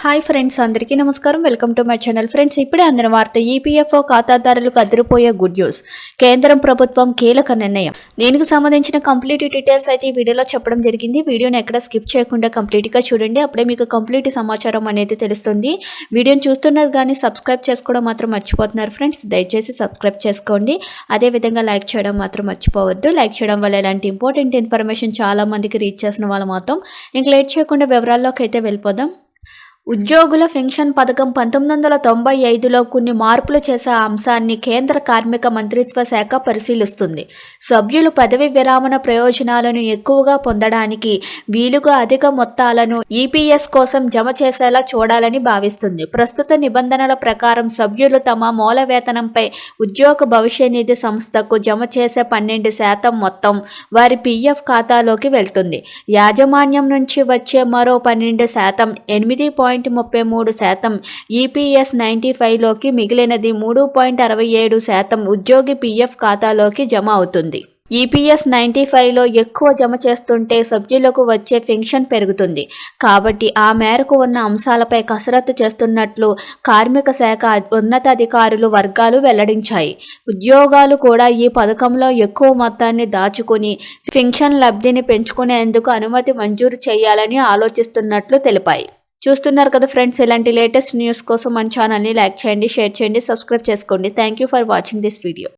Hi friends, అందరికీ నమస్కారం. Welcome to my channel. Friends, ఇప్పుడే అందిన వార్త. ఈపీఎఫ్ఓ ఖాతాదారులకు అదిరిపోయే గుడ్ న్యూస్. కేంద్రం ప్రభుత్వం కీలక నిర్ణయం. దీనికి సంబంధించిన కంప్లీట్ డీటెయిల్స్ అయితే ఈ వీడియోలో చెప్పడం జరిగింది. వీడియోని ఎక్కడ స్కిప్ చేయకుండా కంప్లీట్గా చూడండి. అప్పుడే మీకు కంప్లీట్ సమాచారం అనేది తెలుస్తుంది. వీడియోని చూస్తున్నారు కానీ సబ్స్క్రైబ్ చేసుకోవడం మాత్రం మర్చిపోతున్నారు ఫ్రెండ్స్. దయచేసి సబ్స్క్రైబ్ చేసుకోండి. అదేవిధంగా లైక్ చేయడం మాత్రం మర్చిపోవద్దు. లైక్ చేయడం వల్ల ఇలాంటి ఇంపార్టెంట్ ఇన్ఫర్మేషన్ చాలా మందికి రీచ్ చేసిన వాళ్ళు మాత్రం ఇంక లేట్ చేయకుండా వివరాల్లోకి అయితే వెళ్ళిపోదాం. ఉద్యోగుల పెన్షన్ పథకం 1995లో కొన్ని మార్పులు చేసే అంశాన్ని కేంద్ర కార్మిక మంత్రిత్వ శాఖ పరిశీలిస్తుంది. సభ్యులు పదవి విరమణ ప్రయోజనాలను ఎక్కువగా పొందడానికి వీలుగా అధిక మొత్తాలను ఈపీఎస్ కోసం జమ చేసేలా చూడాలని భావిస్తుంది. ప్రస్తుత నిబంధనల ప్రకారం సభ్యులు తమ మూల వేతనంపై ఉద్యోగ భవిష్య నిధి సంస్థకు జమ చేసే 12% మొత్తం వారి పీఎఫ్ ఖాతాలోకి వెళ్తుంది. యాజమాన్యం నుంచి వచ్చే మరో 12%, 8.33% ఈపీఎస్ 95లోకి, మిగిలినది 3.67% ఉద్యోగి పీఎఫ్ ఖాతాలోకి జమ అవుతుంది. ఈపీఎస్ 95లో ఎక్కువ జమ చేస్తుంటే సభ్యులకు వచ్చే పెన్షన్ పెరుగుతుంది. కాబట్టి ఆ మేరకు ఉన్న అంశాలపై కసరత్తు చేస్తున్నట్లు కార్మిక శాఖ ఉన్నతాధికారులు వర్గాలు వెల్లడించాయి. ఉద్యోగాలు కూడా ఈ పథకంలో ఎక్కువ మొత్తాన్ని దాచుకుని పెన్షన్ లబ్ధిని పెంచుకునేందుకు అనుమతి మంజూరు చేయాలని ఆలోచిస్తున్నట్లు తెలిపాయి. చూస్తున్నారు కదా ఫ్రెండ్స్, ఇలాంటి లేటెస్ట్ న్యూస్ కోసం మన ఛానల్ని లైక్ చేయండి, షేర్ చేయండి, సబ్స్క్రైబ్ చేసుకోండి. Thank you for watching this video.